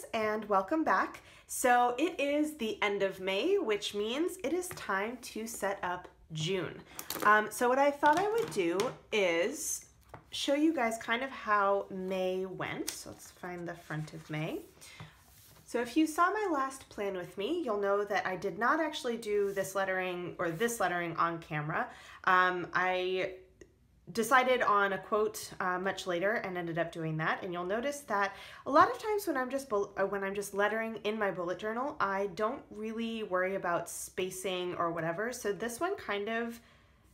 guys, and welcome back. So it is the end of May, which means it is time to set up June. So what I thought I would do is show you guys kind of how May went. So let's find the front of May. So if you saw my last plan with me, you'll know that I did not actually do this lettering on camera. I decided on a quote much later and ended up doing that, and you'll notice that a lot of times when I'm just lettering in my bullet journal, I don't really worry about spacing or whatever. So this one kind of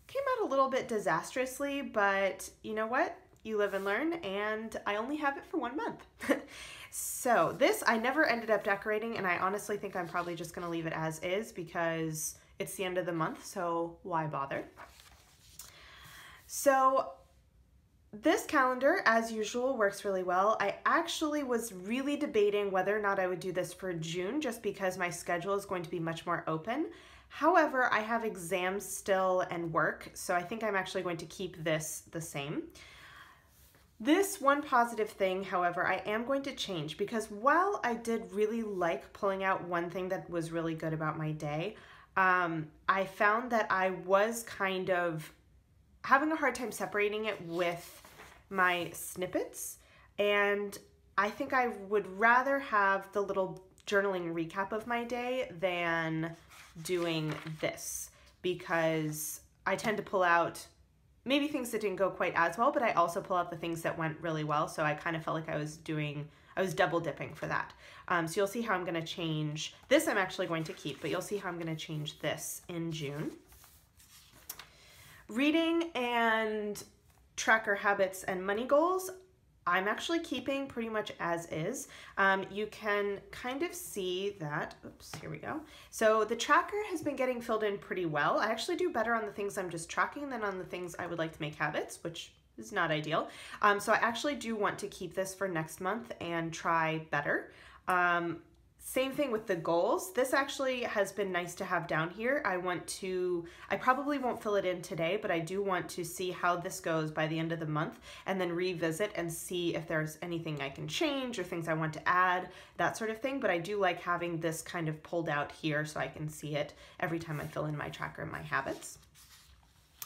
came out a little bit disastrously, but you know what? You live and learn, and I only have it for 1 month. So this I never ended up decorating, and I honestly think I'm probably just gonna leave it as is because it's the end of the month, so why bother? So this calendar, as usual, works really well. I actually was really debating whether or not I would do this for June just because my schedule is going to be much more open. However, I have exams still and work, so I think I'm actually going to keep this the same. This one positive thing, however, I am going to change because while I did really like pulling out one thing that was really good about my day, I found that I was kind of having a hard time separating it with my snippets, and I think I would rather have the little journaling recap of my day than doing this because I tend to pull out maybe things that didn't go quite as well, but I also pull out the things that went really well, so I kind of felt like I was double dipping for that. So you'll see how I'm going to change this. I'm actually going to keep, but you'll see how I'm going to change this in June. Reading and tracker habits and money goals, I'm actually keeping pretty much as is. You can kind of see that, oops, here we go. So the tracker has been getting filled in pretty well. I actually do better on the things I'm just tracking than on the things I would like to make habits, which is not ideal. So I actually do want to keep this for next month and try better. Same thing with the goals. This actually has been nice to have down here. I probably won't fill it in today, but I do want to see how this goes by the end of the month and then revisit and see if there's anything I can change or things I want to add, that sort of thing. But I do like having this kind of pulled out here so I can see it every time I fill in my tracker and my habits.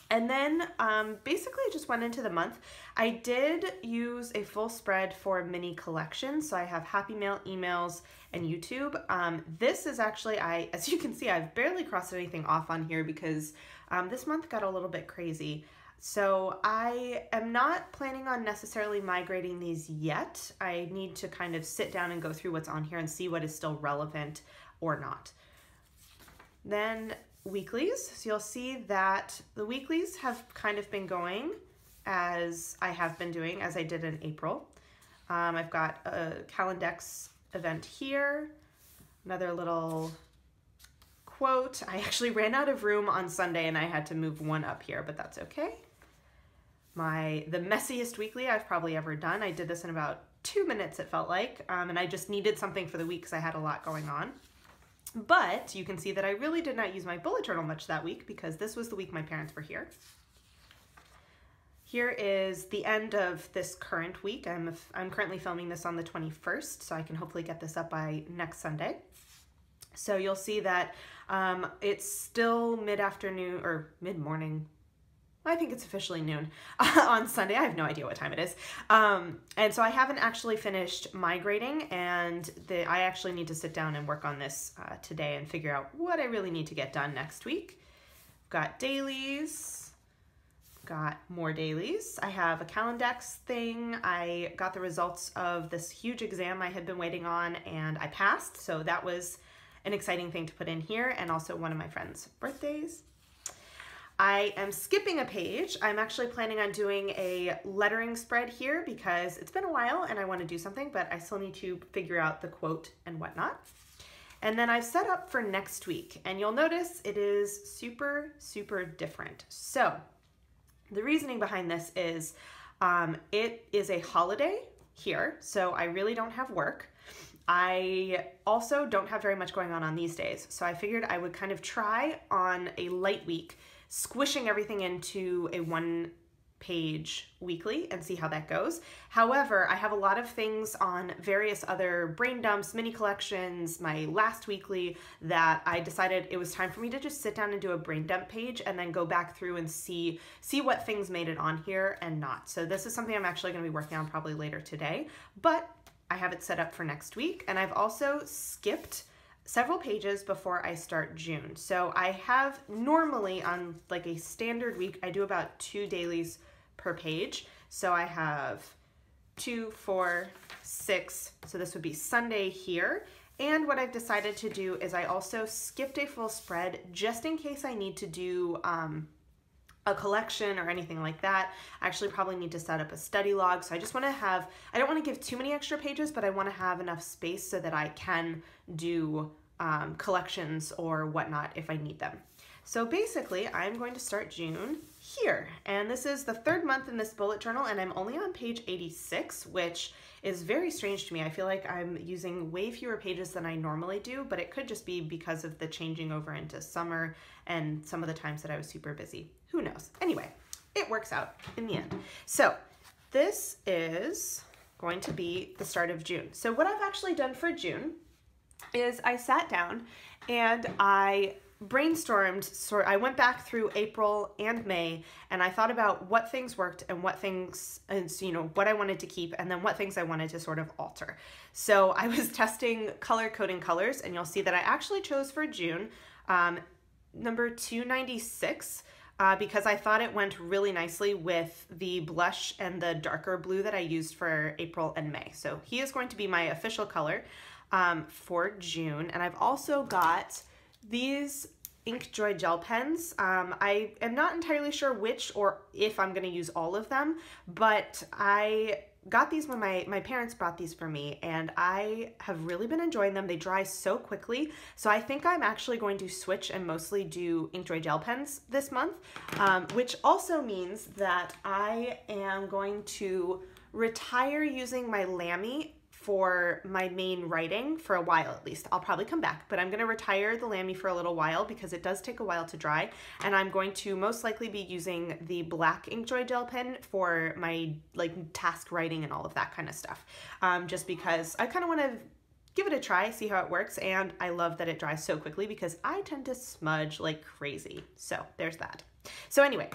And then basically I just went into the month. I did use a full spread for mini collections. So I have Happy Mail, emails, and YouTube. This is actually, as you can see, I've barely crossed anything off on here because this month got a little bit crazy. So I am not planning on necessarily migrating these yet. I need to kind of sit down and go through what's on here and see what is still relevant or not. Then weeklies. So you'll see that the weeklies have kind of been going as I have been doing, as I did in April. I've got a Calendex event here, another little quote. I actually ran out of room on Sunday and I had to move one up here, but that's okay. The messiest weekly I've probably ever done. I did this in about 2 minutes, it felt like, and I just needed something for the week because I had a lot going on. But you can see that I really did not use my bullet journal much that week because this was the week my parents were here. Here is the end of this current week. I'm currently filming this on the 21st, so I can hopefully get this up by next Sunday. So you'll see that it's still mid-afternoon or mid-morning. I think it's officially noon on Sunday. I have no idea what time it is. And so I haven't actually finished migrating, and I actually need to sit down and work on this today and figure out what I really need to get done next week. Got dailies, got more dailies. I have a Calendex thing. I got the results of this huge exam I had been waiting on, and I passed. So that was an exciting thing to put in here, and also one of my friends' birthdays. I am skipping a page. I'm actually planning on doing a lettering spread here because it's been a while and I want to do something, but I still need to figure out the quote and whatnot. And then I've set up for next week, and you'll notice it is super, super different. So the reasoning behind this is it is a holiday here, so I really don't have work. I also don't have very much going on these days, so I figured I would kind of try on a light week, squishing everything into a one page weekly and see how that goes. However, I have a lot of things on various other brain dumps, mini collections, my last weekly, that I decided it was time for me to just sit down and do a brain dump page and then go back through and see what things made it on here and not. So this is something I'm actually going to be working on probably later today, but I have it set up for next week. And I've also skipped several pages before I start June. So I have normally on like a standard week, I do about 2 dailies per page. So I have 2, 4, 6. So this would be Sunday here. And what I've decided to do is I also skipped a full spread just in case I need to do a collection or anything like that. I actually probably need to set up a study log. So I just want to have, I don't want to give too many extra pages, but I want to have enough space so that I can do collections or whatnot if I need them. So basically I'm going to start June here, and this is the 3rd month in this bullet journal, and I'm only on page 86, which is very strange to me. I feel like I'm using way fewer pages than I normally do, but it could just be because of the changing over into summer and some of the times that I was super busy. Who knows? Anyway, it works out in the end. So this is going to be the start of June. So what I've actually done for June is I sat down and I brainstormed, I went back through April and May, and I thought about what things worked and what things, what I wanted to keep, and then what things I wanted to sort of alter. So I was testing color coding colors, and you'll see that I actually chose for June number 296 because I thought it went really nicely with the blush and the darker blue that I used for April and May. So he is going to be my official color for June. And I've also got these Inkjoy gel pens. I am not entirely sure which or if I'm going to use all of them, but I got these when my parents brought these for me, and I have really been enjoying them. They dry so quickly, so I think I'm actually going to switch and mostly do Inkjoy gel pens this month, which also means that I am going to retire using my Lamy for my main writing for a while at least. I'll probably come back, but I'm going to retire the Lamy for a little while because it does take a while to dry, and I'm going to most likely be using the black Inkjoy gel pen for my task writing and all of that kind of stuff, just because I kind of want to give it a try, see how it works, and I love that it dries so quickly because I tend to smudge like crazy. So there's that. So anyway,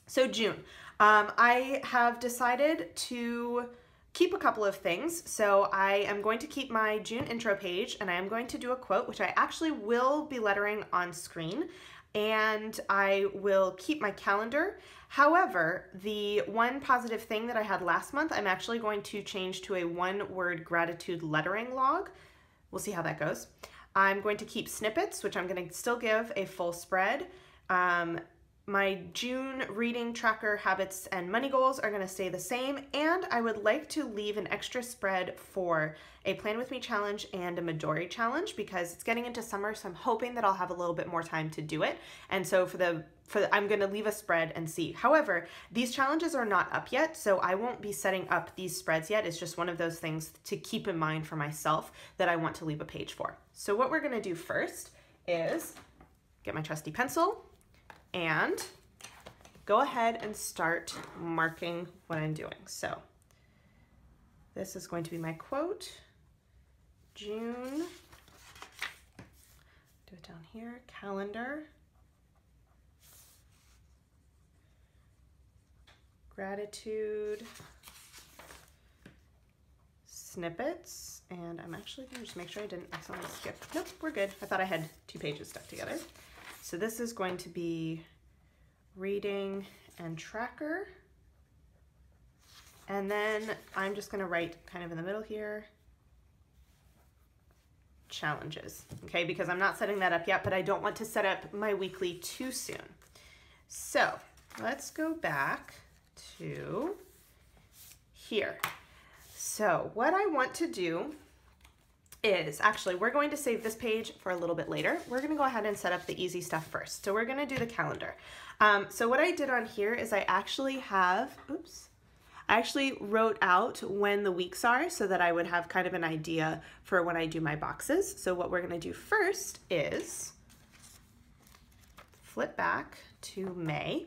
so June, I have decided to keep a couple of things. So I am going to keep my June intro page, and I am going to do a quote, which I actually will be lettering on screen, and I will keep my calendar. However, the one positive thing that I had last month, I'm actually going to change to a 1-word gratitude lettering log. We'll see how that goes. I'm going to keep snippets, which I'm going to still give a full spread. My June reading tracker habits and money goals are going to stay the same, and I would like to leave an extra spread for a Plan With Me challenge and a Midori challenge because it's getting into summer, so I'm hoping that I'll have a little bit more time to do it. And so I'm going to leave a spread and see. However, these challenges are not up yet, so I won't be setting up these spreads yet. It's just one of those things to keep in mind for myself that I want to leave a page for. So what we're going to do first is get my trusty pencil and go ahead and start marking what I'm doing. So this is going to be my quote, June, do it down here, calendar, gratitude, snippets, and I'm actually going to just make sure I didn't accidentally skip. Nope, we're good. I thought I had 2 pages stuck together. So this is going to be reading and tracker. And then I'm just going to write kind of in the middle here, challenges, okay? Because I'm not setting that up yet, but I don't want to set up my weekly too soon. So let's go back to here. So what I want to do is, actually, we're going to save this page for a little bit later. We're going to go ahead and set up the easy stuff first. So we're going to do the calendar. So what I did on here is I actually wrote out when the weeks are so that I would have kind of an idea for when I do my boxes. So what we're going to do first is flip back to May,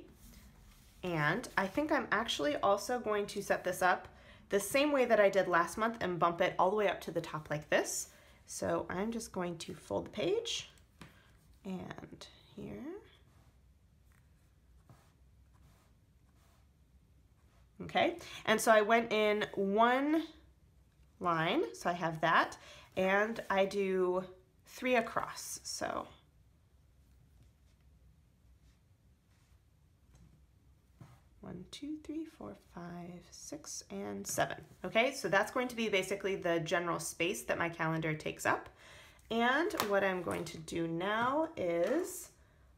And I think I'm actually also going to set this up the same way that I did last month and bump it all the way up to the top like this. So I'm just going to fold the page and here. Okay, and so I went in one line, so I have that, and I do 3 across, so 1, 2, 3, 4, 5, 6, and 7. Okay, so that's going to be basically the general space that my calendar takes up. And what I'm going to do now is,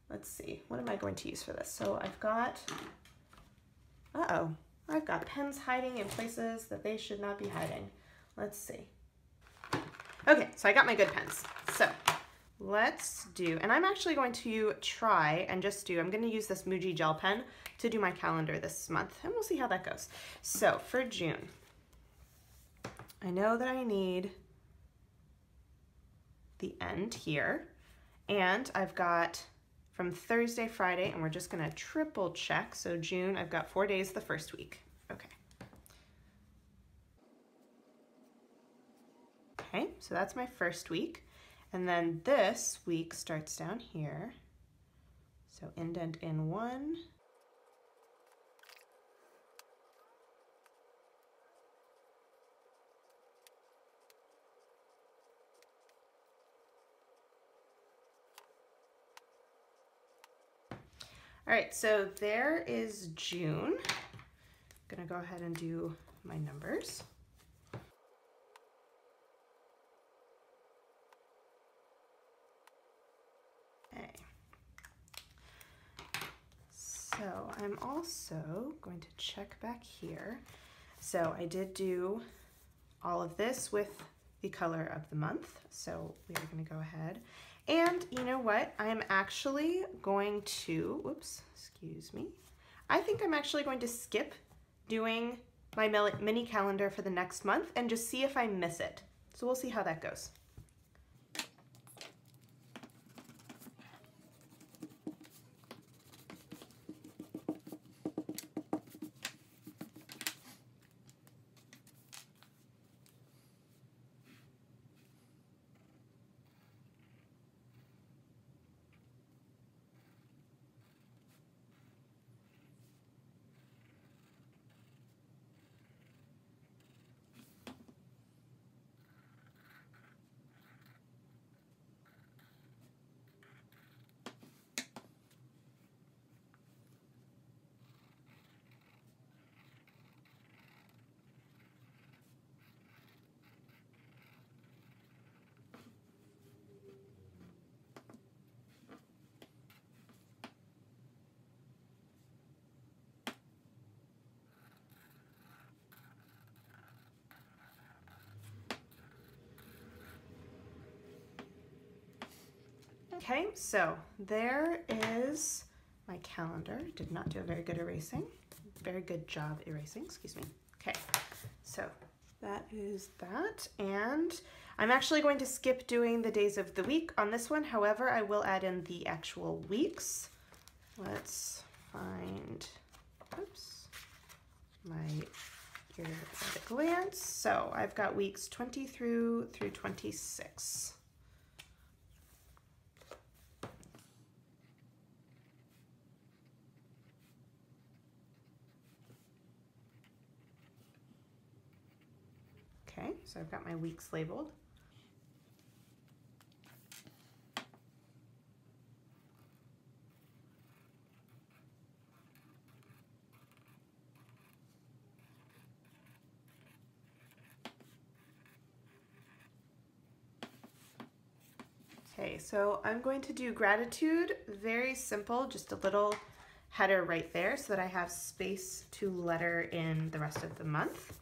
let's see, what am I going to use for this? So I've got, I've got pens hiding in places that they should not be hiding. Let's see. Okay, so I got my good pens. So let's do, and I'm actually going to try and just do, I'm going to use this Muji gel pen to do my calendar this month, and we'll see how that goes. So for June, I know that I need the end here, and I've got from Thursday, Friday, and we're just gonna triple check. So June, I've got 4 days the first week. Okay. Okay, so that's my first week. And then this week starts down here. So indent in 1. All right, so there is June. I'm gonna go ahead and do my numbers. Okay. So I'm also going to check back here. So I did do all of this with the color of the month. So we are gonna go ahead. And you know what? I am actually going to, whoops, excuse me. I think I'm actually going to skip doing my mini calendar for the next month and just see if I miss it. So we'll see how that goes. Okay, so there is my calendar. Did not do a very good erasing. Very good job erasing, excuse me. Okay, so that is that. And I'm actually going to skip doing the days of the week on this one. However, I will add in the actual weeks. Let's find, oops, my here at a glance. So I've got weeks 20 through 26. Okay, so I've got my weeks labeled. Okay, so I'm going to do gratitude, very simple, just a little header right there so that I have space to letter in the rest of the month.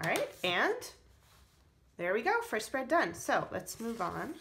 All right, and there we go, first spread done. So let's move on.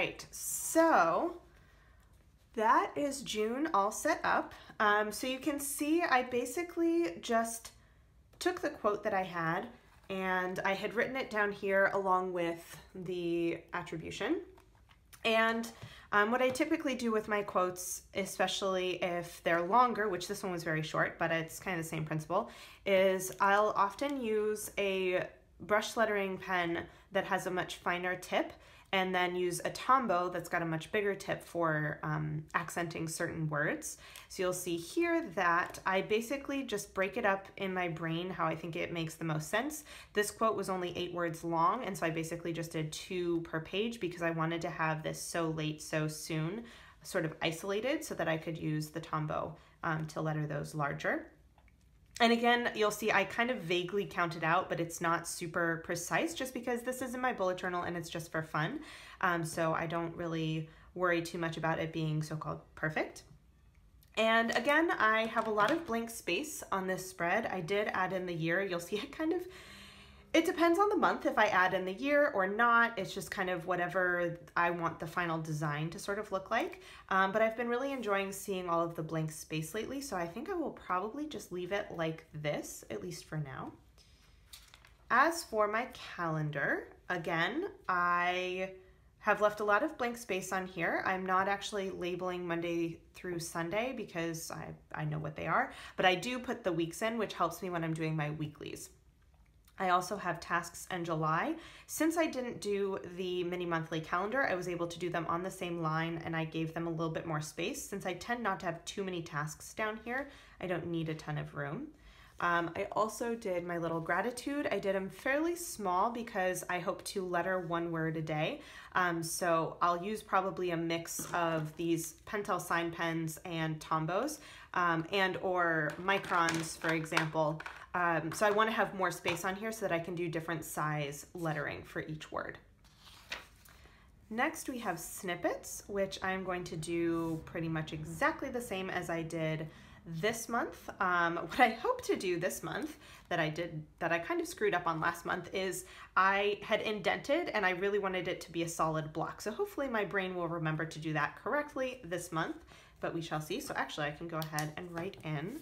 right, so that is June all set up. So you can see I basically just took the quote that I had and I had written it down here along with the attribution. And what I typically do with my quotes, especially if they're longer, which this one was very short, but it's kind of the same principle, is I'll often use a brush lettering pen that has a much finer tip and then use a Tombow that's got a much bigger tip for accenting certain words. So you'll see here that I basically just break it up in my brain how I think it makes the most sense. This quote was only 8 words long, and so I basically just did 2 per page because I wanted to have this so late, so soon sort of isolated so that I could use the Tombow to letter those larger. And again, you'll see I kind of vaguely counted out, but it's not super precise just because this is in my bullet journal and it's just for fun. So I don't really worry too much about it being so-called perfect. And again, I have a lot of blank space on this spread. I did add in the year. You'll see it depends on the month if I add in the year or not. It's just kind of whatever I want the final design to sort of look like. But I've been really enjoying seeing all of the blank space lately, so I think I will probably just leave it like this, at least for now. As for my calendar, again, I have left a lot of blank space on here. I'm not actually labeling Monday through Sunday because I know what they are, but I do put the weeks in, which helps me when I'm doing my weeklies. I also have tasks in July. Since I didn't do the mini monthly calendar, I was able to do them on the same line and I gave them a little bit more space. Since I tend not to have too many tasks down here, I don't need a ton of room. I also did my little gratitude. I did them fairly small because I hope to letter 1 word a day. So I'll use probably a mix of these Pentel sign pens and Tombows and or microns, for example. So I want to have more space on here so that I can do different size lettering for each word. Next we have snippets, which I'm going to do pretty much exactly the same as I did this month. What I hope to do this month that I kind of screwed up on last month is I had indented and I really wanted it to be a solid block. So hopefully my brain will remember to do that correctly this month, but we shall see. So actually I can go ahead and write in.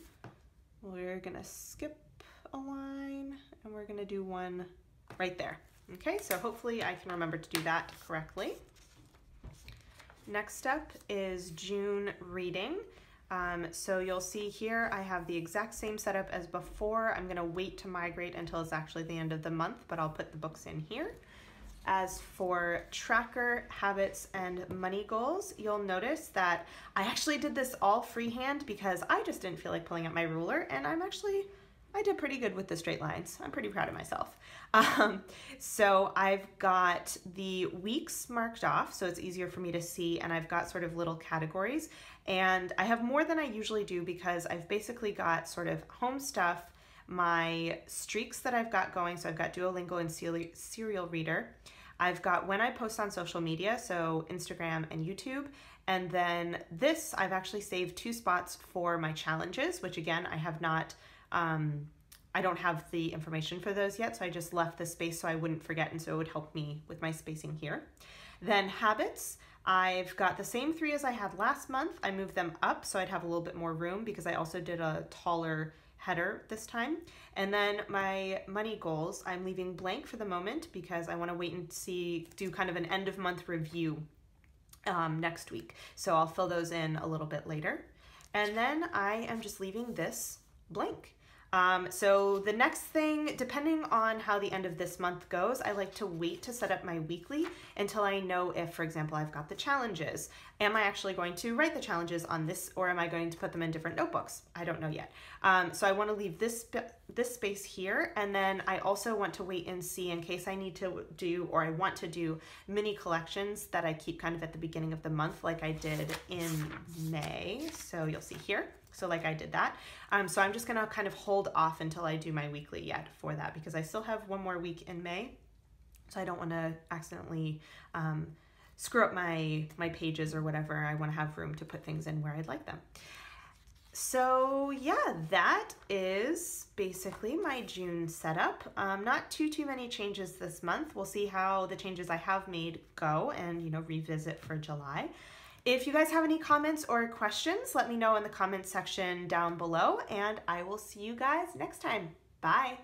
We're gonna skip a line and we're gonna do one right there. Okay, so hopefully I can remember to do that correctly. Next up is June reading. So you'll see here I have the exact same setup as before. I'm gonna wait to migrate until it's actually the end of the month, but I'll put the books in here. As for tracker, habits, and money goals, you'll notice that I actually did this all freehand because I just didn't feel like pulling out my ruler, and I did pretty good with the straight lines. I'm pretty proud of myself. So I've got the weeks marked off so it's easier for me to see, and I've got sort of little categories, and I have more than I usually do because I've basically got sort of home stuff, my streaks that I've got going, so I've got Duolingo and Serial Reader. I've got when I post on social media, so Instagram and YouTube, and then this I've actually saved 2 spots for my challenges, which again I have not I don't have the information for those yet, so I just left the space so I wouldn't forget, and so it would help me with my spacing here. Then habits, I've got the same 3 as I had last month. I moved them up so I'd have a little bit more room because I also did a taller header this time. And then my money goals, I'm leaving blank for the moment because I want to wait and do kind of an end of month review next week. So I'll fill those in a little bit later. And then I am just leaving this blank. So the next thing, depending on how the end of this month goes, I like to wait to set up my weekly until I know if, for example, I've got the challenges. Am I actually going to write the challenges on this, or am I going to put them in different notebooks? I don't know yet. So I want to leave this space here, and then I also want to wait and see in case I need to do, or I want to do mini collections that I keep kind of at the beginning of the month like I did in May. So you'll see here. So like I did that. So I'm just gonna kind of hold off until I do my weekly yet for that because I still have 1 more week in May. So I don't wanna accidentally screw up my pages or whatever. I wanna have room to put things in where I'd like them. So yeah, that is basically my June setup. Not too many changes this month. We'll see how the changes I have made go and, revisit for July. If you guys have any comments or questions, let me know in the comments section down below, and I will see you guys next time. Bye.